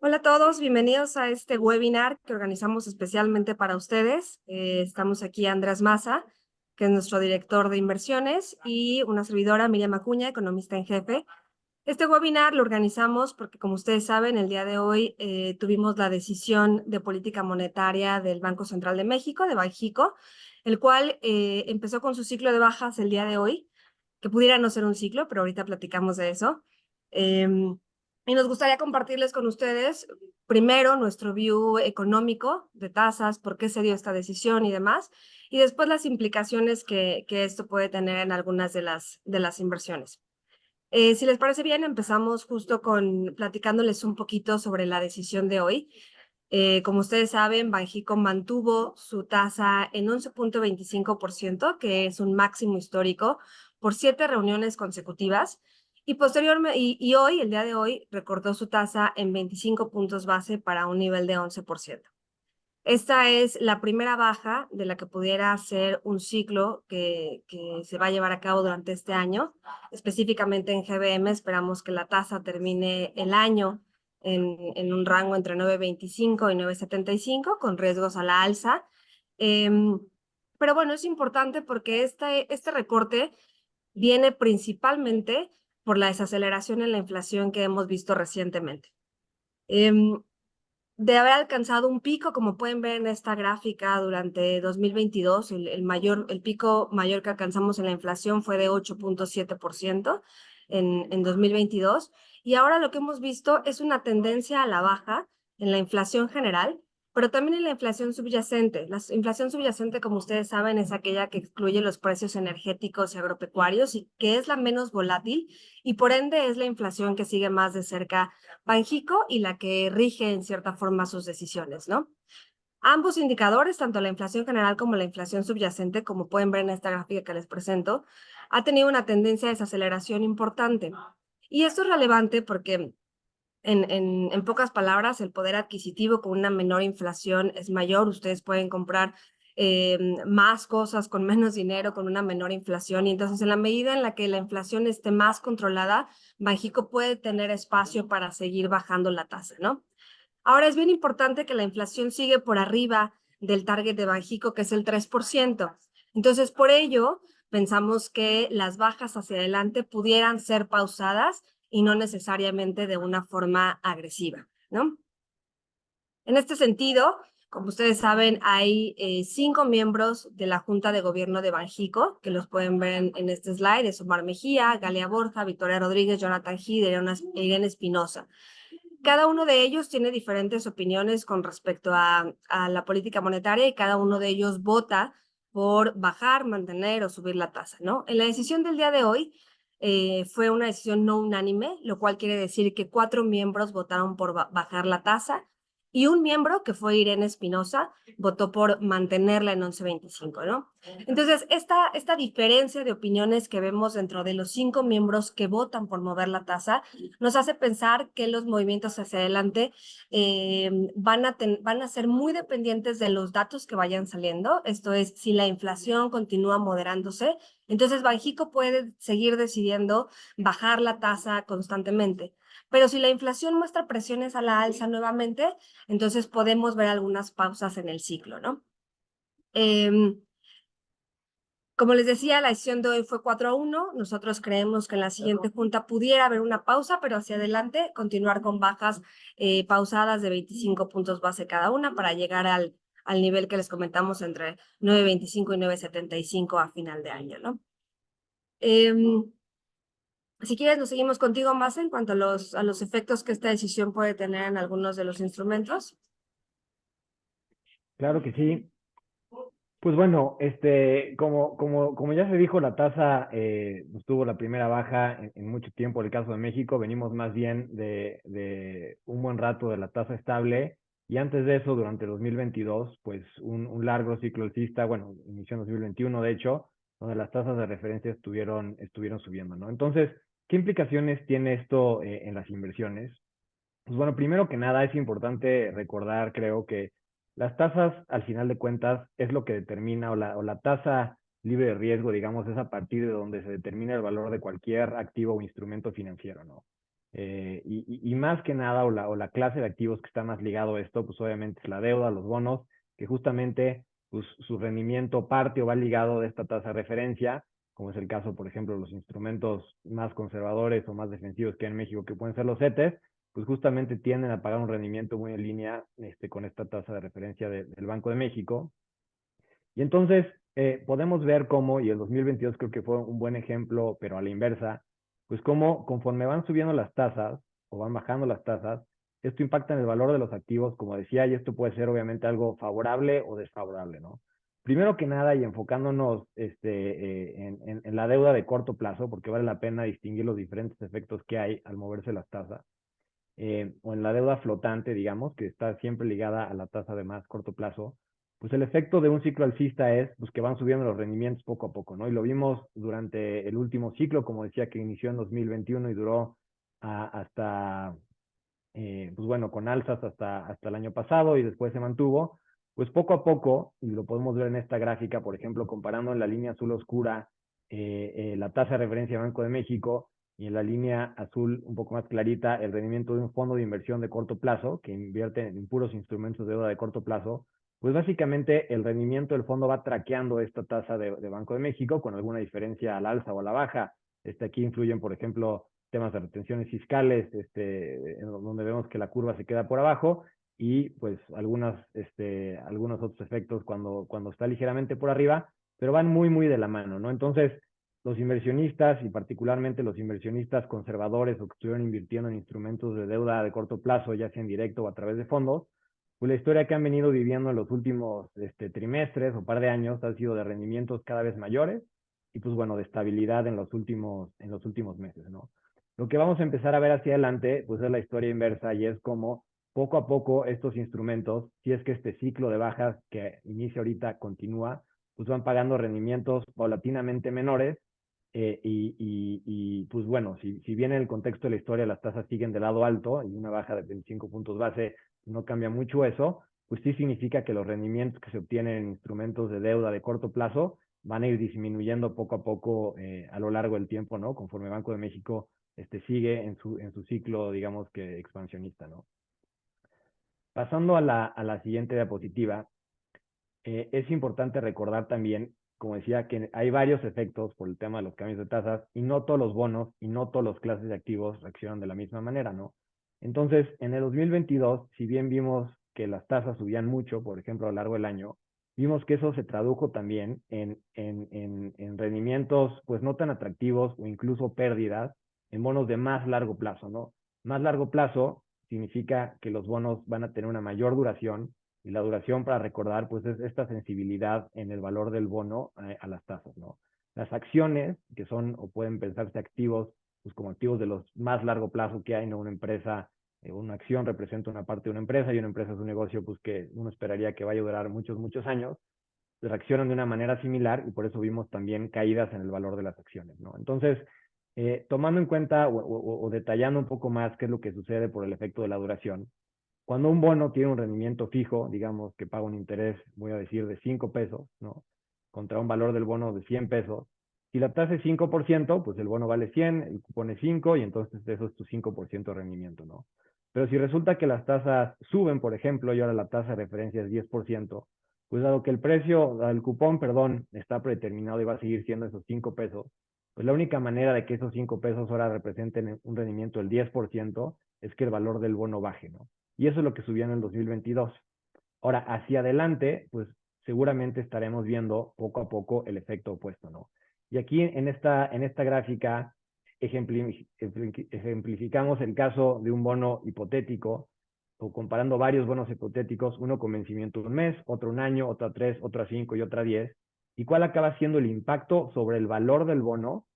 Hola a todos, bienvenidos a este webinar que organizamos especialmente para ustedes. Estamos aquí Andrés Maza, que es nuestro director de inversiones, y una servidora, Miriam Acuña, economista en jefe. Este webinar lo organizamos porque, como ustedes saben, el día de hoy tuvimos la decisión de política monetaria del Banco Central de México, de Banxico, el cual empezó con su ciclo de bajas el día de hoy, que pudiera no ser un ciclo, pero ahorita platicamos de eso. Y nos gustaría compartirles con ustedes, primero, nuestro view económico de tasas, por qué se dio esta decisión y demás, y después las implicaciones que esto puede tener en algunas de las inversiones. Si les parece bien, empezamos justo con platicándoles un poquito sobre la decisión de hoy. Como ustedes saben, Banxico mantuvo su tasa en 11.25%, que es un máximo histórico, por 7 reuniones consecutivas. Y posteriormente, y hoy, el día de hoy, recortó su tasa en 25 puntos base para un nivel de 11%. Esta es la primera baja de la que pudiera ser un ciclo que se va a llevar a cabo durante este año. Específicamente en GBM esperamos que la tasa termine el año en un rango entre 9.25 y 9.75, con riesgos a la alza. Pero bueno, es importante porque este recorte viene principalmente por la desaceleración en la inflación que hemos visto recientemente. De haber alcanzado un pico, como pueden ver en esta gráfica, durante 2022, el pico mayor que alcanzamos en la inflación fue de 8.7% en 2022, y ahora lo que hemos visto es una tendencia a la baja en la inflación general, pero también en la inflación subyacente. La inflación subyacente, como ustedes saben, es aquella que excluye los precios energéticos y agropecuarios y que es la menos volátil, y por ende es la inflación que sigue más de cerca Banxico y la que rige en cierta forma sus decisiones, ¿no? Ambos indicadores, tanto la inflación general como la inflación subyacente, como pueden ver en esta gráfica que les presento, ha tenido una tendencia de desaceleración importante. Y esto es relevante porque, en pocas palabras, el poder adquisitivo con una menor inflación es mayor. Ustedes pueden comprar más cosas con menos dinero, con una menor inflación. Y entonces, en la medida en la que la inflación esté más controlada, Banxico puede tener espacio para seguir bajando la tasa, ¿no? Ahora es bien importante que la inflación sigue por arriba del target de Banxico, que es el 3%. Entonces, por ello, pensamos que las bajas hacia adelante pudieran ser pausadas y no necesariamente de una forma agresiva, ¿no? En este sentido, como ustedes saben, hay 5 miembros de la Junta de Gobierno de Banxico, que los pueden ver en este slide: es Omar Mejía, Galia Borja, Victoria Rodríguez, Jonathan Gid e Irene Espinosa. Cada uno de ellos tiene diferentes opiniones con respecto a la política monetaria, y cada uno de ellos vota por bajar, mantener o subir la tasa, ¿no? En la decisión del día de hoy fue una decisión no unánime, lo cual quiere decir que 4 miembros votaron por bajar la tasa y un miembro, que fue Irene Espinosa, votó por mantenerla en 11.25, ¿no? Entonces, esta diferencia de opiniones que vemos dentro de los 5 miembros que votan por mover la tasa nos hace pensar que los movimientos hacia adelante van a ser muy dependientes de los datos que vayan saliendo. Esto es, si la inflación continúa moderándose, entonces Banxico puede seguir decidiendo bajar la tasa constantemente. Pero si la inflación muestra presiones a la alza nuevamente, entonces podemos ver algunas pausas en el ciclo, ¿no? Como les decía, la decisión de hoy fue 4-1. Nosotros creemos que en la siguiente junta pudiera haber una pausa, pero hacia adelante continuar con bajas pausadas de 25 puntos base cada una para llegar al nivel que les comentamos entre 9.25 y 9.75 a final de año, ¿no? Si quieres, nos seguimos contigo más en cuanto a los efectos que esta decisión puede tener en algunos de los instrumentos. Claro que sí. Pues bueno, como ya se dijo, la tasa pues tuvo la primera baja en mucho tiempo. En el caso de México, venimos más bien de un buen rato de la tasa estable. Y antes de eso, durante 2022, pues un largo ciclo alcista, bueno, inició en 2021, de hecho, donde las tasas de referencia estuvieron subiendo, ¿no? Entonces, ¿qué implicaciones tiene esto en las inversiones? Pues bueno, primero que nada es importante recordar, creo que las tasas, al final de cuentas, es lo que determina, o la tasa libre de riesgo, digamos, es a partir de donde se determina el valor de cualquier activo o instrumento financiero, ¿no? Y más que nada, o la clase de activos que está más ligado a esto, pues obviamente es la deuda, los bonos, que justamente pues, su rendimiento parte o va ligado de esta tasa de referencia, como es el caso, por ejemplo, de los instrumentos más conservadores o más defensivos que hay en México, que pueden ser los CETES, pues justamente tienden a pagar un rendimiento muy en línea con esta tasa de referencia del Banco de México. Y entonces podemos ver cómo, y el 2022 creo que fue un buen ejemplo, pero a la inversa, pues cómo conforme van subiendo las tasas o van bajando las tasas, esto impacta en el valor de los activos, como decía, y esto puede ser obviamente algo favorable o desfavorable, ¿no? Primero que nada, y enfocándonos en la deuda de corto plazo, porque vale la pena distinguir los diferentes efectos que hay al moverse las tasas, o en la deuda flotante, digamos, que está siempre ligada a la tasa de más corto plazo, pues el efecto de un ciclo alcista es pues, que van subiendo los rendimientos poco a poco, ¿no? Y lo vimos durante el último ciclo, como decía, que inició en 2021 y duró hasta, pues bueno, con alzas hasta el año pasado y después se mantuvo, pues poco a poco, y lo podemos ver en esta gráfica, por ejemplo, comparando en la línea azul oscura la tasa de referencia de Banco de México y en la línea azul un poco más clarita el rendimiento de un fondo de inversión de corto plazo que invierte en puros instrumentos de deuda de corto plazo, pues básicamente el rendimiento del fondo va traqueando esta tasa de Banco de México con alguna diferencia al alza o a la baja. Aquí influyen, por ejemplo, temas de retenciones fiscales, donde vemos que la curva se queda por abajo, y pues algunos otros efectos cuando está ligeramente por arriba, pero van muy, muy de la mano, ¿no? Entonces, los inversionistas, y particularmente los inversionistas conservadores o que estuvieron invirtiendo en instrumentos de deuda de corto plazo, ya sea en directo o a través de fondos, pues la historia que han venido viviendo en los últimos trimestres o par de años ha sido de rendimientos cada vez mayores y pues bueno, de estabilidad en los últimos meses, ¿no? Lo que vamos a empezar a ver hacia adelante, pues es la historia inversa y es como poco a poco estos instrumentos, si es que este ciclo de bajas que inicia ahorita continúa, pues van pagando rendimientos paulatinamente menores pues bueno, si bien en el contexto de la historia las tasas siguen de lado alto y una baja de 25 puntos base no cambia mucho eso, pues sí significa que los rendimientos que se obtienen en instrumentos de deuda de corto plazo van a ir disminuyendo poco a poco a lo largo del tiempo, ¿no? Conforme Banco de México sigue en su ciclo, digamos que expansionista, ¿no? Pasando a la siguiente diapositiva, es importante recordar también, como decía, que hay varios efectos por el tema de los cambios de tasas y no todos los bonos y no todas las clases de activos reaccionan de la misma manera, ¿no? Entonces, en el 2022, si bien vimos que las tasas subían mucho, por ejemplo, a lo largo del año, vimos que eso se tradujo también en rendimientos pues no tan atractivos o incluso pérdidas en bonos de más largo plazo, ¿no? Más largo plazo significa que los bonos van a tener una mayor duración y la duración, para recordar, pues es esta sensibilidad en el valor del bono a las tasas, ¿no? Las acciones, que son o pueden pensarse activos, pues como activos de los más largo plazo que hay, ¿no? Una empresa, una acción representa una parte de una empresa y una empresa es un negocio, pues que uno esperaría que vaya a durar muchos, muchos años, reaccionan de una manera similar y por eso vimos también caídas en el valor de las acciones, ¿no? Entonces, tomando en cuenta o detallando un poco más qué es lo que sucede por el efecto de la duración, cuando un bono tiene un rendimiento fijo, digamos que paga un interés, voy a decir, de 5 pesos, ¿no? Contra un valor del bono de 100 pesos. Si la tasa es 5%, pues el bono vale 100, el cupón es 5 y entonces eso es tu 5% de rendimiento, ¿no? Pero si resulta que las tasas suben, por ejemplo, y ahora la tasa de referencia es 10%, pues dado que el precio, el cupón, perdón, está predeterminado y va a seguir siendo esos 5 pesos, pues la única manera de que esos 5 pesos ahora representen un rendimiento del 10% es que el valor del bono baje, ¿no? Y eso es lo que subió en el 2022. Ahora, hacia adelante, pues seguramente estaremos viendo poco a poco el efecto opuesto, ¿no? Y aquí en esta gráfica ejemplificamos el caso de un bono hipotético, o comparando varios bonos hipotéticos, uno con vencimiento un mes, otro un año, otro a 3, otro a 5 y otra a 10, y cuál acaba siendo el impacto sobre el valor del bono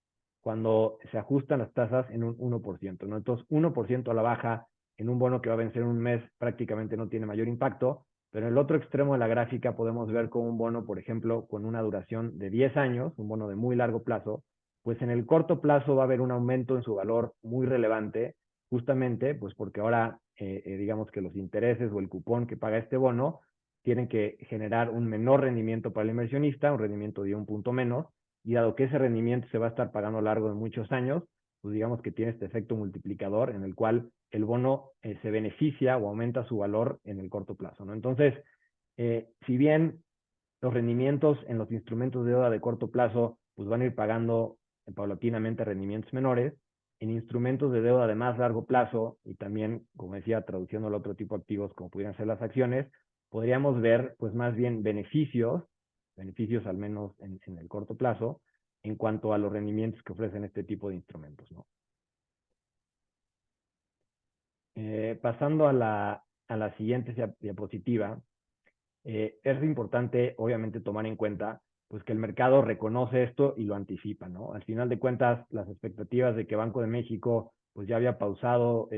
cuando se ajustan las tasas en un 1%, ¿no? Entonces, 1% a la baja en un bono que va a vencer en un mes prácticamente no tiene mayor impacto, pero en el otro extremo de la gráfica podemos ver como un bono, por ejemplo, con una duración de 10 años, un bono de muy largo plazo, pues en el corto plazo va a haber un aumento en su valor muy relevante, justamente pues porque ahora digamos que los intereses o el cupón que paga este bono tienen que generar un menor rendimiento para el inversionista, un rendimiento de un punto menos, y dado que ese rendimiento se va a estar pagando a lo largo de muchos años, pues digamos que tiene este efecto multiplicador en el cual el bono se beneficia o aumenta su valor en el corto plazo, ¿no? Entonces, si bien los rendimientos en los instrumentos de deuda de corto plazo pues van a ir pagando paulatinamente rendimientos menores, en instrumentos de deuda de más largo plazo y también, como decía, traduciendo al otro tipo de activos como pudieran ser las acciones, podríamos ver pues más bien beneficios al menos en el corto plazo, en cuanto a los rendimientos que ofrecen este tipo de instrumentos, ¿no? Pasando a la siguiente diapositiva, es importante, obviamente, tomar en cuenta pues que el mercado reconoce esto y lo anticipa, ¿no? Al final de cuentas, las expectativas de que Banco de México pues ya había pausado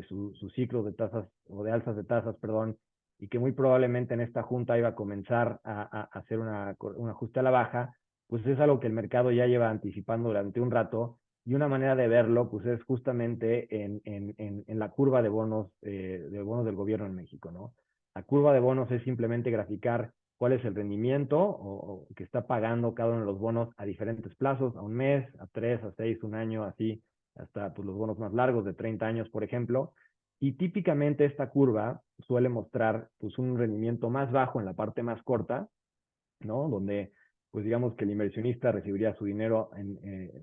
su ciclo de tasas o de alzas de tasas, perdón, y que muy probablemente en esta junta iba a comenzar a hacer un ajuste a la baja, pues es algo que el mercado ya lleva anticipando durante un rato y una manera de verlo pues es justamente en la curva de bonos del gobierno en México, ¿no? La curva de bonos es simplemente graficar cuál es el rendimiento o que está pagando cada uno de los bonos a diferentes plazos, a un mes, a 3, a 6, un año, así, hasta pues, los bonos más largos de 30 años, por ejemplo. Y típicamente esta curva suele mostrar pues, un rendimiento más bajo en la parte más corta, ¿no? Donde, pues digamos que el inversionista recibiría su dinero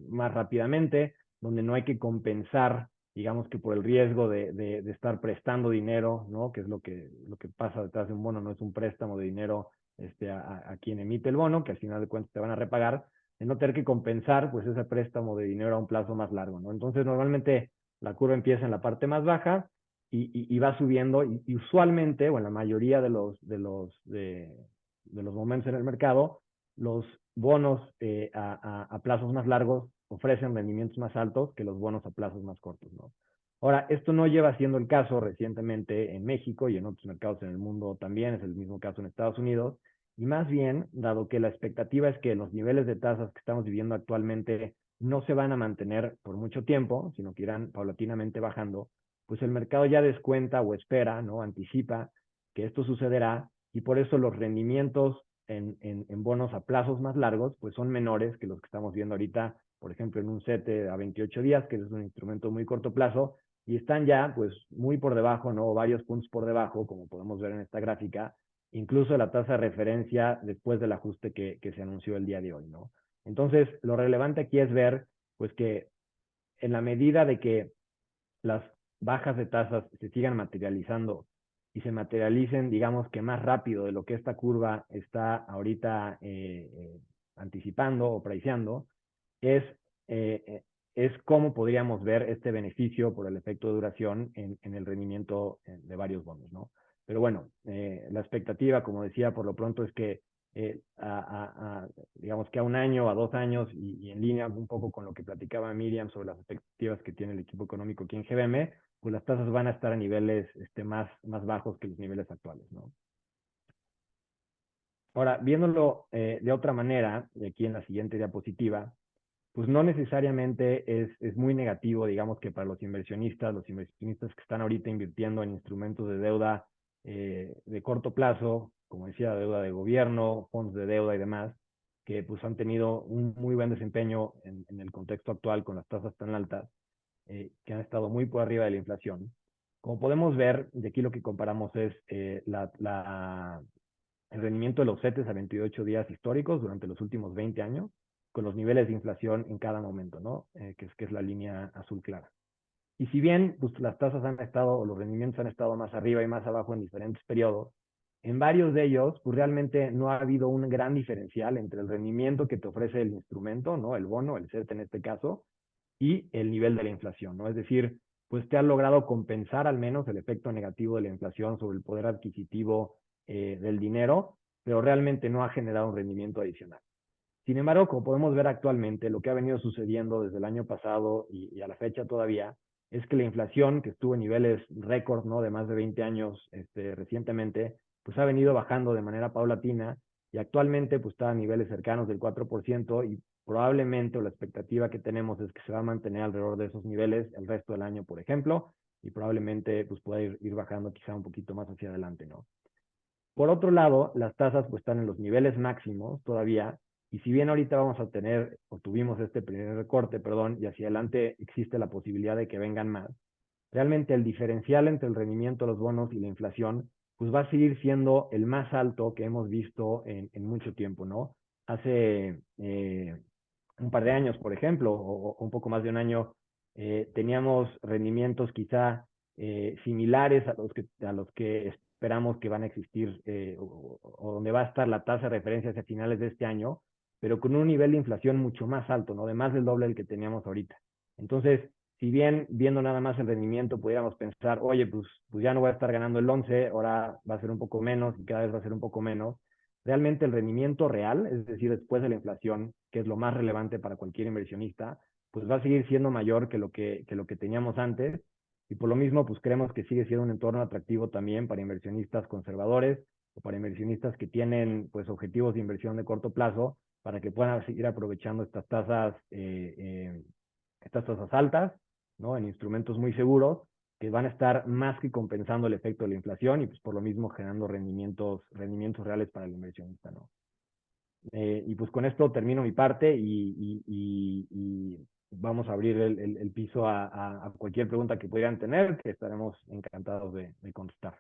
más rápidamente, donde no hay que compensar, digamos que por el riesgo de estar prestando dinero, ¿no? Que es lo que pasa detrás de un bono, no es un préstamo de dinero a quien emite el bono, que al final de cuentas te van a repagar, de no tener que compensar, pues ese préstamo de dinero a un plazo más largo, ¿no? Entonces, normalmente la curva empieza en la parte más baja y va subiendo, y usualmente, o en la mayoría de los momentos en el mercado, los bonos a plazos más largos ofrecen rendimientos más altos que los bonos a plazos más cortos, ¿no? Ahora, esto no lleva siendo el caso recientemente en México y en otros mercados en el mundo también, es el mismo caso en Estados Unidos, y más bien, dado que la expectativa es que los niveles de tasas que estamos viviendo actualmente no se van a mantener por mucho tiempo, sino que irán paulatinamente bajando, pues el mercado ya descuenta o espera, ¿no? Anticipa que esto sucederá y por eso los rendimientos en bonos a plazos más largos pues son menores que los que estamos viendo ahorita, por ejemplo, en un CETE a 28 días, que es un instrumento muy corto plazo, y están ya pues muy por debajo, ¿no? Varios puntos por debajo, como podemos ver en esta gráfica, incluso la tasa de referencia después del ajuste que se anunció el día de hoy, ¿no? Entonces, lo relevante aquí es ver pues que en la medida de que las bajas de tasas se sigan materializando y se materialicen, digamos que más rápido de lo que esta curva está ahorita anticipando o priceando, es, es cómo podríamos ver este beneficio por el efecto de duración en el rendimiento de varios bonos, ¿no? Pero bueno, la expectativa, como decía, por lo pronto es que digamos que a un año, a 2 años, y en línea un poco con lo que platicaba Miriam sobre las expectativas que tiene el equipo económico aquí en GBM, pues las tasas van a estar a niveles más bajos que los niveles actuales, ¿no? Ahora, viéndolo de otra manera, y aquí en la siguiente diapositiva, pues no necesariamente es muy negativo, digamos que para los inversionistas que están ahorita invirtiendo en instrumentos de deuda de corto plazo, como decía, deuda de gobierno, fondos de deuda y demás, que pues han tenido un muy buen desempeño en el contexto actual con las tasas tan altas, que han estado muy por arriba de la inflación. Como podemos ver, de aquí lo que comparamos es el rendimiento de los CETES a 28 días históricos durante los últimos 20 años, con los niveles de inflación en cada momento, ¿no? Que es la línea azul clara. Y si bien pues, las tasas han estado, o los rendimientos han estado más arriba y más abajo en diferentes periodos, en varios de ellos, pues realmente no ha habido un gran diferencial entre el rendimiento que te ofrece el instrumento, ¿no? El bono, el CETE en este caso, y el nivel de la inflación, ¿no? Es decir, pues te ha logrado compensar al menos el efecto negativo de la inflación sobre el poder adquisitivo del dinero, pero realmente no ha generado un rendimiento adicional. Sin embargo, como podemos ver actualmente, lo que ha venido sucediendo desde el año pasado y a la fecha todavía, es que la inflación, que estuvo en niveles récord, ¿no? De más de 20 años recientemente, pues ha venido bajando de manera paulatina y actualmente pues está a niveles cercanos del 4% y probablemente, o la expectativa que tenemos es que se va a mantener alrededor de esos niveles el resto del año, por ejemplo, y probablemente pues pueda ir bajando quizá un poquito más hacia adelante, ¿no? Por otro lado, las tasas pues están en los niveles máximos todavía, y si bien ahorita vamos a tener, o tuvimos este primer recorte, perdón, y hacia adelante existe la posibilidad de que vengan más, realmente el diferencial entre el rendimiento de los bonos y la inflación, pues va a seguir siendo el más alto que hemos visto en mucho tiempo, ¿no? Hace un par de años, por ejemplo, o un poco más de un año, teníamos rendimientos quizá similares a los que esperamos que van a existir o donde va a estar la tasa de referencia hacia finales de este año, pero con un nivel de inflación mucho más alto, ¿no? De más del doble del que teníamos ahorita. Entonces, si bien viendo nada más el rendimiento pudiéramos pensar, oye, pues ya no voy a estar ganando el 11, ahora va a ser un poco menos y cada vez va a ser un poco menos, realmente el rendimiento real, es decir, después de la inflación, que es lo más relevante para cualquier inversionista, pues va a seguir siendo mayor que lo que teníamos antes. Y por lo mismo, pues creemos que sigue siendo un entorno atractivo también para inversionistas conservadores o para inversionistas que tienen pues objetivos de inversión de corto plazo para que puedan seguir aprovechando estas tasas altas, ¿no? En instrumentos muy seguros que van a estar más que compensando el efecto de la inflación y pues por lo mismo generando rendimientos reales para el inversionista, ¿no? Y pues con esto termino mi parte y vamos a abrir el piso a cualquier pregunta que pudieran tener, que estaremos encantados de contestar.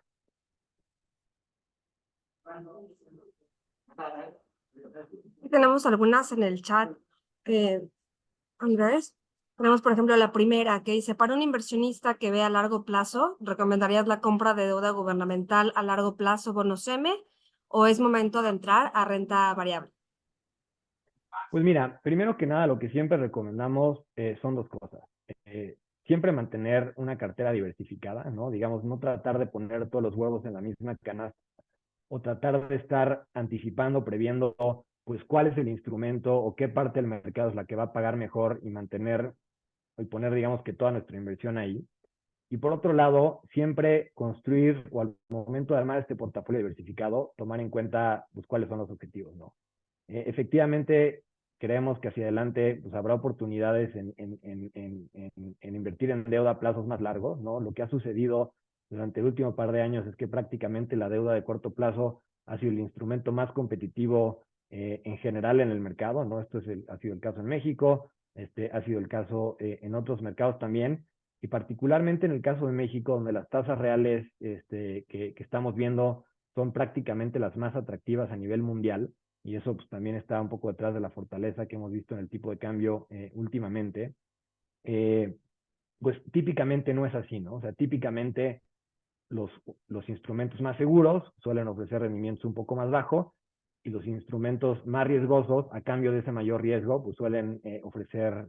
Tenemos algunas en el chat. Andrés. Tenemos, por ejemplo, la primera que dice, para un inversionista que ve a largo plazo, ¿recomendarías la compra de deuda gubernamental a largo plazo, bonos M, o es momento de entrar a renta variable? Pues mira, primero que nada, lo que siempre recomendamos son dos cosas. Siempre mantener una cartera diversificada, ¿no? Digamos, no tratar de poner todos los huevos en la misma canasta o tratar de estar anticipando, previendo, pues cuál es el instrumento o qué parte del mercado es la que va a pagar mejor y mantener y poner, digamos, que toda nuestra inversión ahí. Y por otro lado, siempre construir o al momento de armar este portafolio diversificado, tomar en cuenta pues, cuáles son los objetivos, ¿no? Efectivamente, creemos que hacia adelante pues, habrá oportunidades en invertir en deuda a plazos más largos, ¿no? Lo que ha sucedido durante el último par de años es que prácticamente la deuda de corto plazo ha sido el instrumento más competitivo en general en el mercado, ¿no? Ha sido el caso en México, ha sido el caso en otros mercados también, y particularmente en el caso de México, donde las tasas reales que estamos viendo son prácticamente las más atractivas a nivel mundial, y eso pues, también está un poco detrás de la fortaleza que hemos visto en el tipo de cambio últimamente, eh, pues típicamente no es así, ¿no? O sea, típicamente los, los instrumentos más seguros suelen ofrecer rendimientos un poco más bajos y los instrumentos más riesgosos, a cambio de ese mayor riesgo, pues suelen ofrecer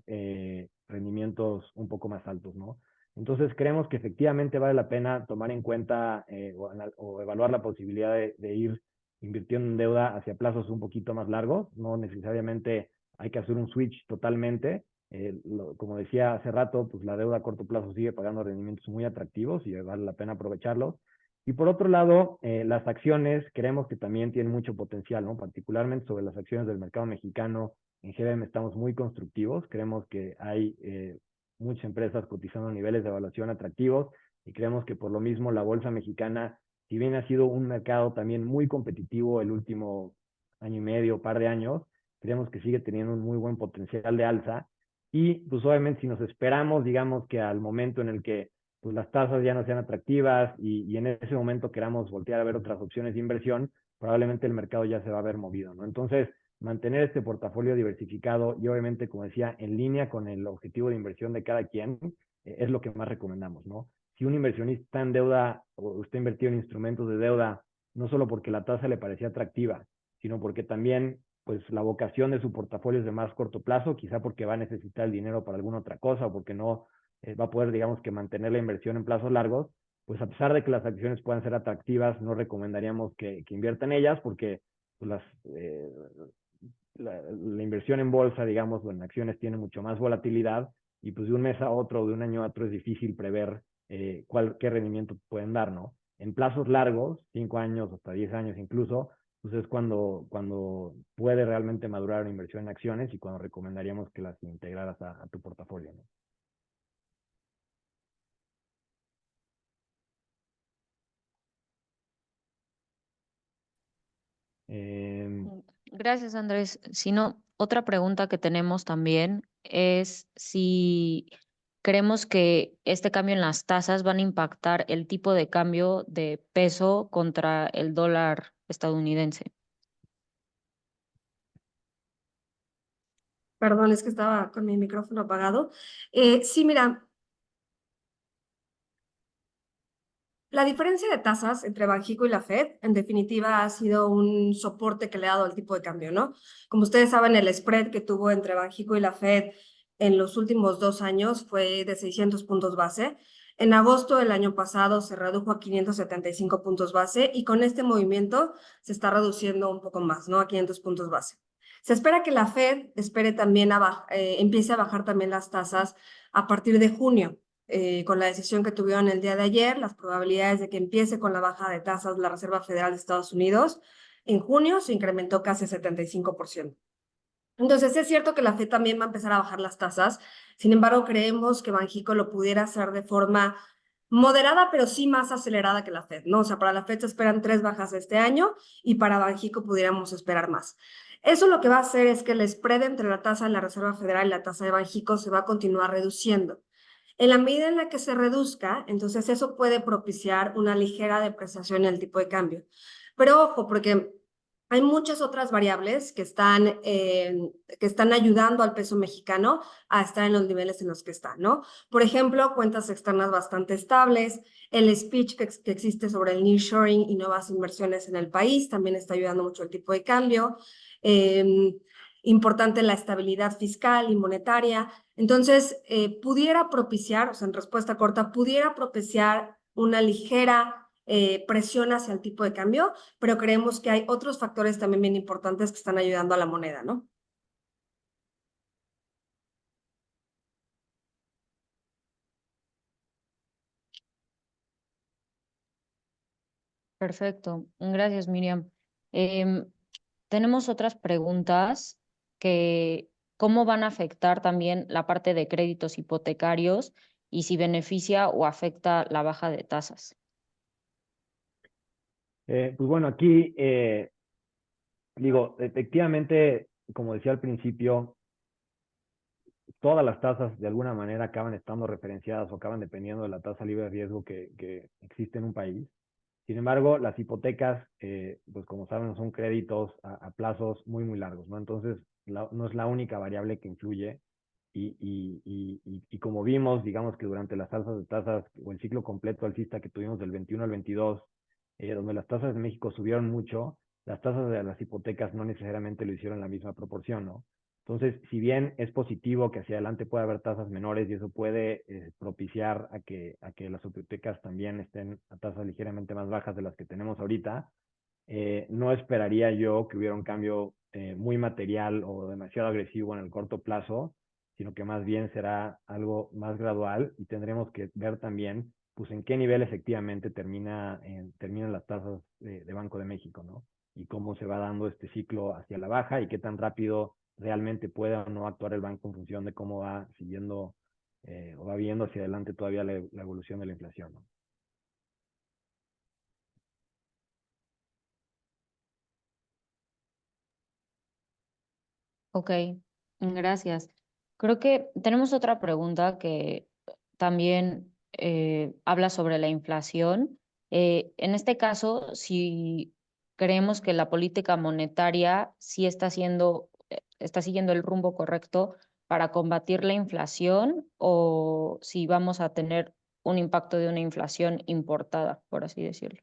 rendimientos un poco más altos, ¿no? Entonces creemos que efectivamente vale la pena tomar en cuenta o evaluar la posibilidad de ir invirtiendo en deuda hacia plazos un poquito más largos. No necesariamente hay que hacer un switch totalmente. Como decía hace rato, pues la deuda a corto plazo sigue pagando rendimientos muy atractivos y vale la pena aprovecharlos. Y por otro lado, las acciones creemos que también tienen mucho potencial, ¿no? Particularmente sobre las acciones del mercado mexicano. En GBM estamos muy constructivos. Creemos que hay muchas empresas cotizando a niveles de evaluación atractivos y creemos que por lo mismo la bolsa mexicana, si bien ha sido un mercado también muy competitivo el último año y medio, par de años, creemos que sigue teniendo un muy buen potencial de alza. Y pues obviamente si nos esperamos, digamos que al momento en el que pues, las tasas ya no sean atractivas y en ese momento queramos voltear a ver otras opciones de inversión, probablemente el mercado ya se va a ver movido, ¿no? Entonces, mantener este portafolio diversificado y obviamente, como decía, en línea con el objetivo de inversión de cada quien, es lo que más recomendamos, ¿no? Si un inversionista está en deuda o está invertido en instrumentos de deuda, no solo porque la tasa le parecía atractiva, sino porque también pues la vocación de su portafolio es de más corto plazo, quizá porque va a necesitar el dinero para alguna otra cosa o porque no va a poder, digamos, que mantener la inversión en plazos largos, pues a pesar de que las acciones puedan ser atractivas, no recomendaríamos que inviertan en ellas porque pues, la inversión en bolsa, digamos, o en acciones tiene mucho más volatilidad y pues de un mes a otro, de un año a otro es difícil prever qué rendimiento pueden dar, ¿no? En plazos largos, 5 años, hasta 10 años incluso, pues es cuando puede realmente madurar una inversión en acciones y cuando recomendaríamos que las integraras a tu portafolio, ¿no? Gracias, Andrés. Si no, otra pregunta que tenemos también es si creemos que este cambio en las tasas van a impactar el tipo de cambio de peso contra el dólar estadounidense. Perdón, es que estaba con mi micrófono apagado. Sí, mira, la diferencia de tasas entre Banxico y la Fed, en definitiva, ha sido un soporte que le ha dado al tipo de cambio, ¿no? Como ustedes saben, el spread que tuvo entre Banxico y la Fed en los últimos 2 años fue de 600 puntos base. En agosto del año pasado se redujo a 575 puntos base y con este movimiento se está reduciendo un poco más, ¿no? A 500 puntos base. Se espera que la Fed espere también empiece a bajar también las tasas a partir de junio. Con la decisión que tuvieron el día de ayer, las probabilidades de que empiece con la baja de tasas la Reserva Federal de Estados Unidos en junio se incrementó casi 75%. Entonces, es cierto que la Fed también va a empezar a bajar las tasas. Sin embargo, creemos que Banxico lo pudiera hacer de forma moderada, pero sí más acelerada que la Fed, ¿no? O sea, para la Fed se esperan 3 bajas este año y para Banxico pudiéramos esperar más. Eso lo que va a hacer es que el spread entre la tasa de la Reserva Federal y la tasa de Banxico se va a continuar reduciendo. En la medida en la que se reduzca, entonces eso puede propiciar una ligera depreciación en el tipo de cambio. Pero ojo, porque hay muchas otras variables que están ayudando al peso mexicano a estar en los niveles en los que está, ¿no? Por ejemplo, cuentas externas bastante estables, el speech que existe sobre el nearshoring y nuevas inversiones en el país también está ayudando mucho al tipo de cambio. Importante la estabilidad fiscal y monetaria. Entonces, pudiera propiciar, o sea, en respuesta corta, pudiera propiciar una ligera presión hacia el tipo de cambio, pero creemos que hay otros factores también bien importantes que están ayudando a la moneda, ¿no? Perfecto. Gracias, Miriam. Em, Tenemos otras preguntas que, ¿cómo van a afectar también la parte de créditos hipotecarios y si beneficia o afecta la baja de tasas? Pues bueno, aquí digo, efectivamente, como decía al principio, todas las tasas de alguna manera acaban estando referenciadas o acaban dependiendo de la tasa libre de riesgo que existe en un país. Sin embargo, las hipotecas, pues como saben, son créditos a plazos muy, muy largos, ¿no? Entonces, no es la única variable que influye. Y como vimos, digamos que durante las alzas de tasas o el ciclo completo alcista que tuvimos del 21 al 22, donde las tasas de México subieron mucho, las tasas de las hipotecas no necesariamente lo hicieron en la misma proporción, ¿no? Entonces, si bien es positivo que hacia adelante pueda haber tasas menores y eso puede propiciar a que las hipotecas también estén a tasas ligeramente más bajas de las que tenemos ahorita, no esperaría yo que hubiera un cambio muy material o demasiado agresivo en el corto plazo, sino que más bien será algo más gradual y tendremos que ver también pues en qué nivel efectivamente terminan las tasas de Banco de México, ¿no? Y cómo se va dando este ciclo hacia la baja y qué tan rápido realmente puede o no actuar el banco en función de cómo va siguiendo o va viendo hacia adelante todavía la evolución de la inflación, ¿no? Ok, gracias. Creo que tenemos otra pregunta que también habla sobre la inflación. En este caso, si creemos que la política monetaria sí está siguiendo el rumbo correcto para combatir la inflación o si vamos a tener un impacto de una inflación importada, por así decirlo.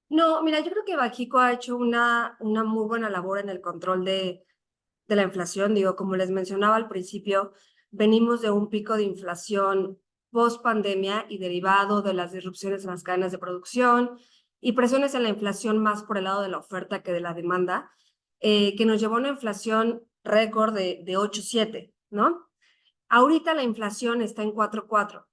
No, mira, yo creo que Bajico ha hecho una muy buena labor en el control de la inflación. Digo, como les mencionaba al principio, venimos de un pico de inflación post pandemia y derivado de las disrupciones en las cadenas de producción y presiones en la inflación más por el lado de la oferta que de la demanda, que nos llevó a una inflación récord de 8,7, ¿no? Ahorita la inflación está en 4,4.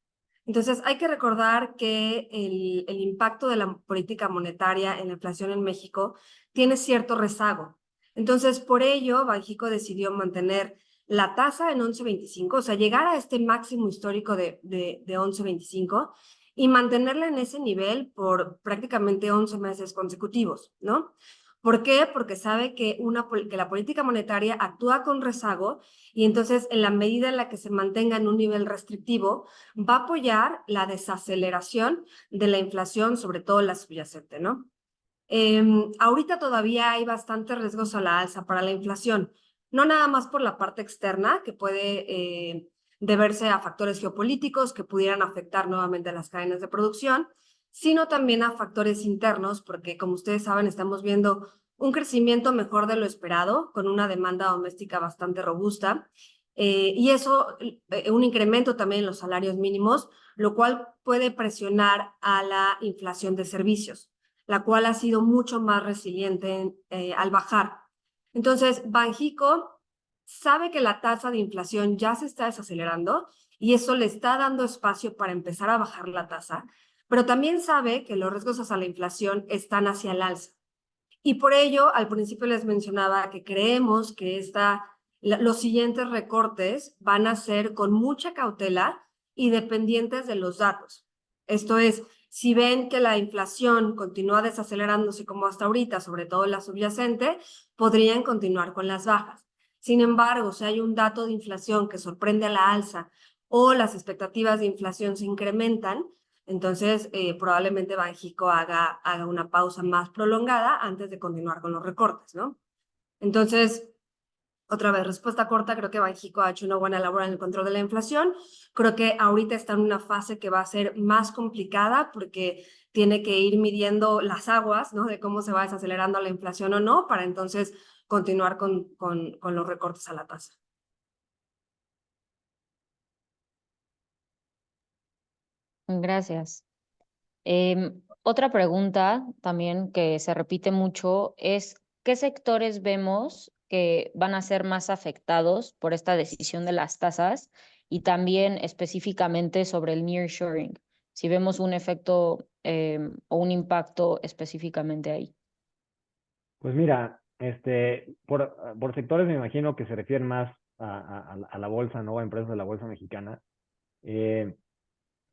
Entonces, hay que recordar que el impacto de la política monetaria en la inflación en México tiene cierto rezago. Entonces, por ello, Banxico decidió mantener la tasa en 11,25, o sea, llegar a este máximo histórico de 11,25 y mantenerla en ese nivel por prácticamente 11 meses consecutivos, ¿no? ¿Por qué? Porque sabe que la política monetaria actúa con rezago y entonces en la medida en la que se mantenga en un nivel restrictivo, va a apoyar la desaceleración de la inflación, sobre todo la subyacente, ¿no? Ahorita todavía hay bastantes riesgos a la alza para la inflación, no nada más por la parte externa, que puede deberse a factores geopolíticos que pudieran afectar nuevamente a las cadenas de producción, sino también a factores internos, porque como ustedes saben, estamos viendo un crecimiento mejor de lo esperado, con una demanda doméstica bastante robusta, y eso, un incremento también en los salarios mínimos, lo cual puede presionar a la inflación de servicios, la cual ha sido mucho más resiliente al bajar. Entonces, Banxico sabe que la tasa de inflación ya se está desacelerando y eso le está dando espacio para empezar a bajar la tasa, pero también sabe que los riesgos hacia la inflación están hacia el alza. Y por ello, al principio les mencionaba que creemos que los siguientes recortes van a ser con mucha cautela y dependientes de los datos. Esto es, si ven que la inflación continúa desacelerándose como hasta ahorita, sobre todo la subyacente, podrían continuar con las bajas. Sin embargo, si hay un dato de inflación que sorprende a la alza o las expectativas de inflación se incrementan, entonces probablemente Banxico haga una pausa más prolongada antes de continuar con los recortes, ¿no? Entonces, otra vez, respuesta corta, creo que Banxico ha hecho una buena labor en el control de la inflación. Creo que ahorita está en una fase que va a ser más complicada porque tiene que ir midiendo las aguas, ¿no? De cómo se va desacelerando la inflación o no, para entonces continuar con los recortes a la tasa. Gracias. Otra pregunta también que se repite mucho es, ¿qué sectores vemos que van a ser más afectados por esta decisión de las tasas? Y también específicamente sobre el nearshoring, si vemos un efecto o un impacto específicamente ahí. Pues mira, por sectores me imagino que se refieren más a la bolsa, ¿no? A empresas de la bolsa mexicana. Eh,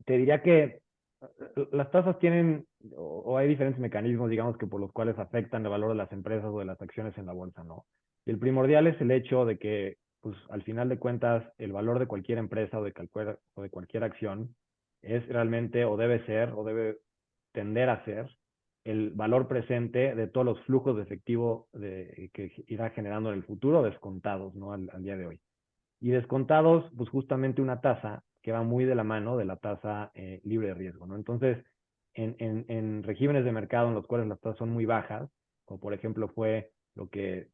Te diría que las tasas tienen, o hay diferentes mecanismos, digamos, que por los cuales afectan el valor de las empresas o de las acciones en la bolsa, ¿no? Y el primordial es el hecho de que, pues, al final de cuentas, el valor de cualquier empresa o de cualquier acción es realmente, o debe ser, o debe tender a ser, el valor presente de todos los flujos de efectivo que irá generando en el futuro, descontados, ¿no? Al día de hoy. Y descontados, pues justamente una tasa que va muy de la mano de la tasa libre de riesgo, ¿no? Entonces, en regímenes de mercado en los cuales las tasas son muy bajas, como por ejemplo fue lo que,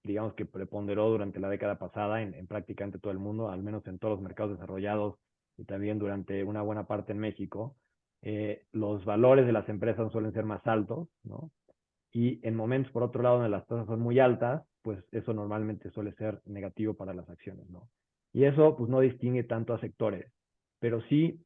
digamos, que preponderó durante la década pasada en prácticamente todo el mundo, al menos en todos los mercados desarrollados y también durante una buena parte en México, los valores de las empresas suelen ser más altos, ¿no? Y en momentos, por otro lado, donde las tasas son muy altas, pues eso normalmente suele ser negativo para las acciones, ¿no? Y eso pues no distingue tanto a sectores, pero sí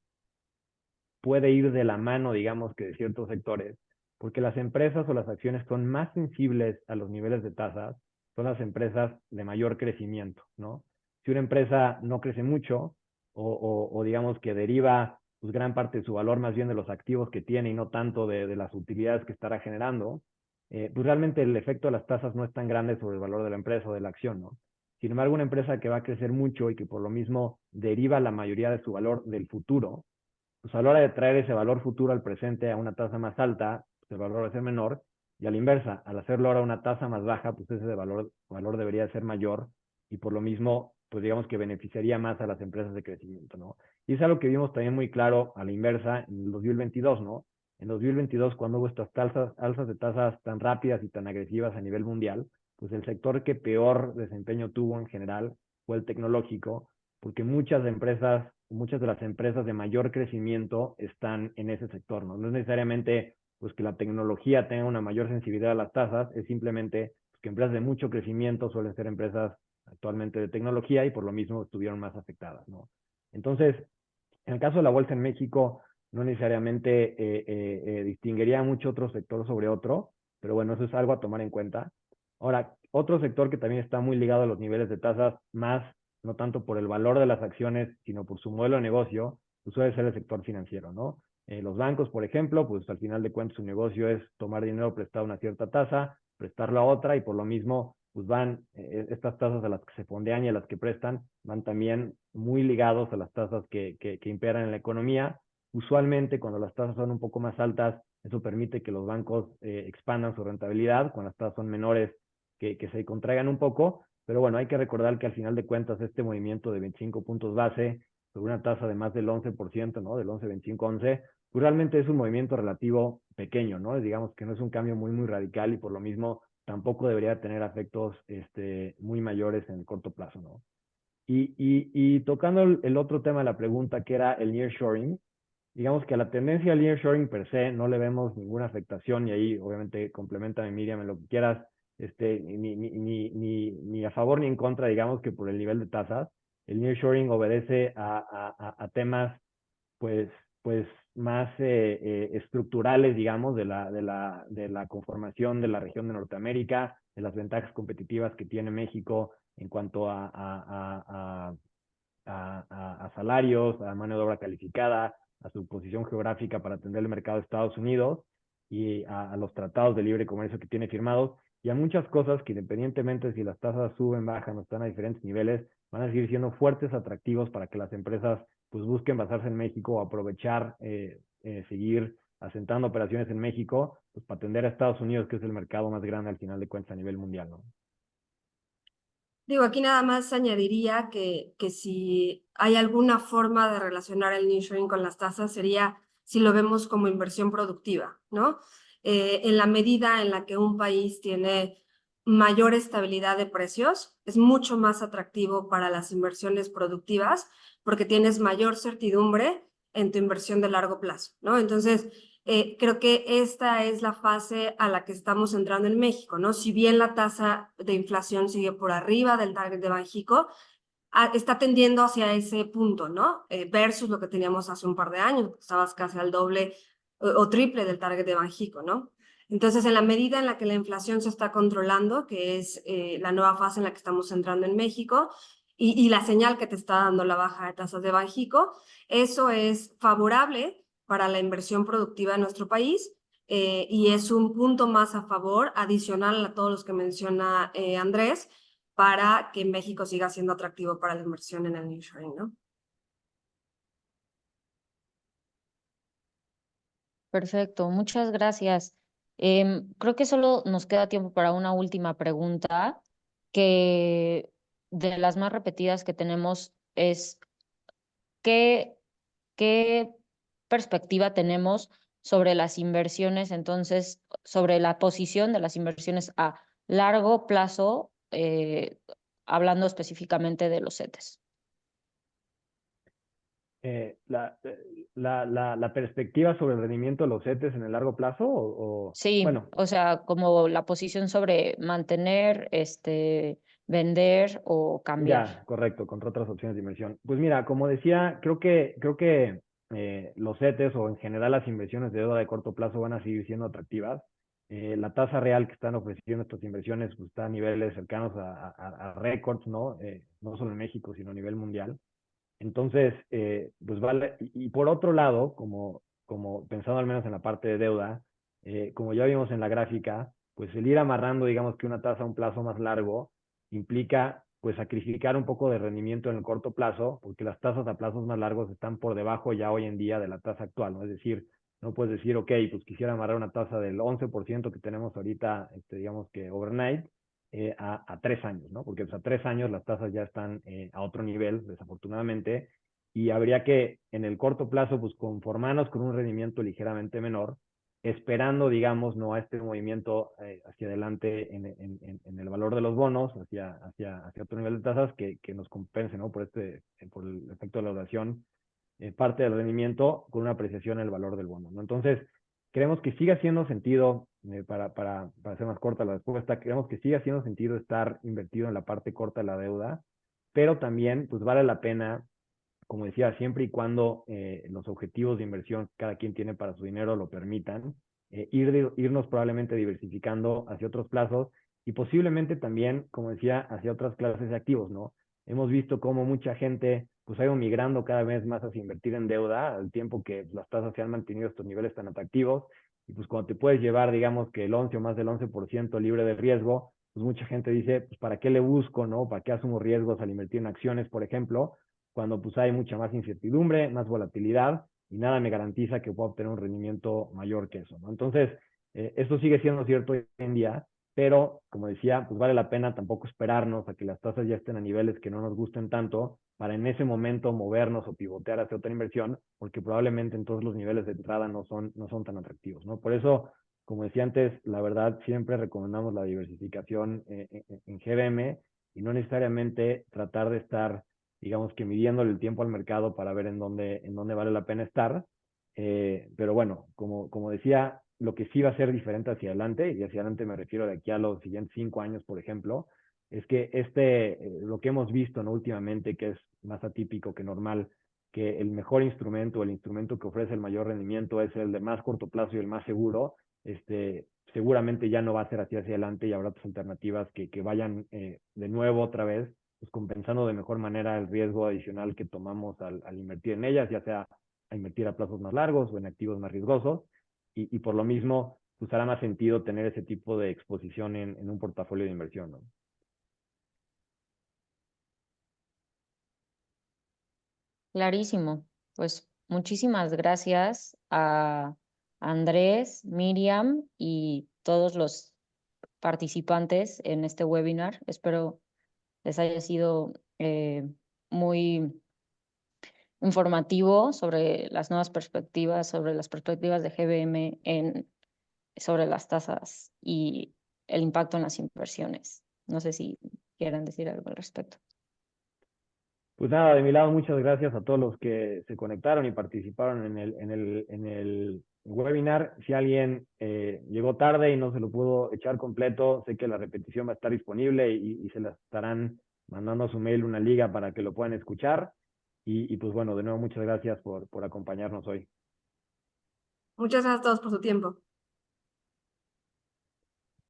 puede ir de la mano, digamos, que de ciertos sectores, porque las empresas o las acciones que son más sensibles a los niveles de tasas son las empresas de mayor crecimiento, ¿no? Si una empresa no crece mucho o digamos que deriva pues, gran parte de su valor más bien de los activos que tiene y no tanto de las utilidades que estará generando, pues realmente el efecto de las tasas no es tan grande sobre el valor de la empresa o de la acción, ¿no? Sin embargo, una empresa que va a crecer mucho y que por lo mismo deriva la mayoría de su valor del futuro, pues a la hora de traer ese valor futuro al presente a una tasa más alta, pues el valor va a ser menor, y a la inversa, al hacerlo ahora a una tasa más baja, pues ese valor debería ser mayor, y por lo mismo, pues digamos que beneficiaría más a las empresas de crecimiento, ¿no? Y es algo que vimos también muy claro a la inversa en el 2022, ¿no? En 2022, cuando hubo estas alzas de tasas tan rápidas y tan agresivas a nivel mundial, pues el sector que peor desempeño tuvo en general fue el tecnológico, porque muchas de las empresas de mayor crecimiento están en ese sector, ¿no? No es necesariamente pues que la tecnología tenga una mayor sensibilidad a las tasas, es simplemente pues, que empresas de mucho crecimiento suelen ser empresas actualmente de tecnología y por lo mismo estuvieron más afectadas, ¿no? Entonces, en el caso de la bolsa en México, no necesariamente distinguiría mucho otro sector sobre otro, pero bueno, eso es algo a tomar en cuenta. Ahora, otro sector que también está muy ligado a los niveles de tasas, más no tanto por el valor de las acciones, sino por su modelo de negocio, pues suele ser el sector financiero, ¿no? Los bancos, por ejemplo, pues al final de cuentas su negocio es tomar dinero prestado a una cierta tasa, prestarlo a otra y por lo mismo pues van estas tasas a las que se fondean y a las que prestan, van también muy ligados a las tasas que imperan en la economía. Usualmente cuando las tasas son un poco más altas, eso permite que los bancos expandan su rentabilidad, cuando las tasas son menores, que se contraigan un poco, pero bueno, hay que recordar que al final de cuentas este movimiento de 25 puntos base sobre una tasa de más del 11%, ¿no? Del 11, 25, 11, pues realmente es un movimiento relativo pequeño, ¿no? Digamos que no es un cambio muy, muy radical y por lo mismo tampoco debería tener efectos muy mayores en el corto plazo, ¿no? Y tocando el otro tema de la pregunta, que era el nearshoring, digamos que a la tendencia al nearshoring per se no le vemos ninguna afectación y ahí obviamente complementame Miriam en lo que quieras, ni a favor ni en contra, digamos que por el nivel de tasas. El nearshoring obedece a temas pues, pues más estructurales, digamos, de la conformación de la región de Norteamérica, de las ventajas competitivas que tiene México en cuanto a salarios, a mano de obra calificada, a su posición geográfica para atender el mercado de Estados Unidos y a los tratados de libre comercio que tiene firmados y a muchas cosas que independientemente si las tasas suben, bajan o están a diferentes niveles, van a seguir siendo fuertes atractivos para que las empresas pues busquen basarse en México o aprovechar, seguir asentando operaciones en México, pues para atender a Estados Unidos, que es el mercado más grande al final de cuentas a nivel mundial, ¿no? Digo, aquí nada más añadiría que si hay alguna forma de relacionar el nearshoring con las tasas sería si lo vemos como inversión productiva, ¿no? En la medida en la que un país tiene mayor estabilidad de precios, es mucho más atractivo para las inversiones productivas porque tienes mayor certidumbre en tu inversión de largo plazo, ¿no? Entonces, creo que esta es la fase a la que estamos entrando en México, ¿no? Si bien la tasa de inflación sigue por arriba del target de Banxico, está tendiendo hacia ese punto, ¿no? Versus lo que teníamos hace un par de años, estabas casi al doble o triple del target de Banxico, ¿no? Entonces, en la medida en la que la inflación se está controlando, que es la nueva fase en la que estamos entrando en México, y la señal que te está dando la baja de tasas de Banxico, eso es favorable para la inversión productiva en nuestro país y es un punto más a favor, adicional a todos los que menciona Andrés, para que México siga siendo atractivo para la inversión en el nearshoring, ¿no? Perfecto, muchas gracias. Creo que solo nos queda tiempo para una última pregunta, que de las más repetidas que tenemos es ¿qué, qué perspectiva tenemos sobre las inversiones, entonces, sobre la posición de las inversiones a largo plazo, hablando específicamente de los CETES? eh, la, la perspectiva sobre el rendimiento de los CETES en el largo plazo Sí, bueno, o sea, como la posición sobre mantener, vender o cambiar. ya, correcto, contra otras opciones de inversión. Pues mira, como decía, creo que los CETES o en general las inversiones de deuda de corto plazo van a seguir siendo atractivas. La tasa real que están ofreciendo estas inversiones pues, está a niveles cercanos a récords, ¿no? No solo en México, sino a nivel mundial. Entonces, pues vale. Y por otro lado, como pensando al menos en la parte de deuda, como ya vimos en la gráfica, pues el ir amarrando, digamos que una tasa a un plazo más largo, implica pues sacrificar un poco de rendimiento en el corto plazo, porque las tasas a plazos más largos están por debajo ya hoy en día de la tasa actual, ¿no? Es decir, no puedes decir, ok, pues quisiera amarrar una tasa del 11% que tenemos ahorita, digamos que overnight, a 3 años, ¿no? Porque pues, a 3 años las tasas ya están a otro nivel, desafortunadamente, y habría que en el corto plazo, pues conformarnos con un rendimiento ligeramente menor, esperando, digamos, no a este movimiento hacia adelante en el valor de los bonos, hacia otro nivel de tasas que nos compense, ¿no? Por el efecto de la duración, parte del rendimiento con una apreciación en el valor del bono, ¿no? Entonces, creemos que sigue haciendo sentido, para hacer más corta la respuesta, creemos que sigue haciendo sentido estar invertido en la parte corta de la deuda, pero también, pues vale la pena, como decía, siempre y cuando los objetivos de inversión que cada quien tiene para su dinero lo permitan, irnos probablemente diversificando hacia otros plazos y posiblemente también, como decía, hacia otras clases de activos, ¿no? Hemos visto cómo mucha gente pues ha ido migrando cada vez más hacia invertir en deuda, al tiempo que las tasas se han mantenido estos niveles tan atractivos. Y pues cuando te puedes llevar, digamos que el 11 o más del 11% libre de riesgo, pues mucha gente dice, pues ¿para qué le busco, no? ¿Para qué asumo riesgos al invertir en acciones, por ejemplo? Cuando pues hay mucha más incertidumbre, más volatilidad y nada me garantiza que pueda obtener un rendimiento mayor que eso, ¿no? Entonces, esto sigue siendo cierto hoy en día, pero como decía, pues vale la pena tampoco esperarnos a que las tasas ya estén a niveles que no nos gusten tanto para en ese momento movernos o pivotear hacia otra inversión, porque probablemente en todos los niveles de entrada no son tan atractivos, ¿no? Por eso, como decía antes, la verdad siempre recomendamos la diversificación en GBM y no necesariamente tratar de estar, digamos que midiéndole el tiempo al mercado para ver en dónde vale la pena estar. Pero bueno, como decía, lo que sí va a ser diferente hacia adelante, y hacia adelante me refiero de aquí a los siguientes 5 años, por ejemplo, es que lo que hemos visto, ¿no? Últimamente, que es más atípico que normal, que el mejor instrumento, el instrumento que ofrece el mayor rendimiento es el de más corto plazo y el más seguro, seguramente ya no va a ser así hacia adelante y habrá otras alternativas que vayan de nuevo otra vez, pues compensando de mejor manera el riesgo adicional que tomamos al invertir en ellas, ya sea a invertir a plazos más largos o en activos más riesgosos, y por lo mismo, pues hará más sentido tener ese tipo de exposición en un portafolio de inversión, ¿no? Clarísimo. Pues muchísimas gracias a Andrés, Miriam y todos los participantes en este webinar. Espero les haya sido muy informativo sobre las nuevas perspectivas, sobre las perspectivas de GBM sobre las tasas y el impacto en las inversiones. No sé si quieran decir algo al respecto. Pues nada, de mi lado, muchas gracias a todos los que se conectaron y participaron en el webinar. Si alguien llegó tarde y no se lo pudo echar completo, sé que la repetición va a estar disponible y se las estarán mandando a su mail una liga para que lo puedan escuchar. Y pues bueno, de nuevo, muchas gracias por acompañarnos hoy. Muchas gracias a todos por su tiempo.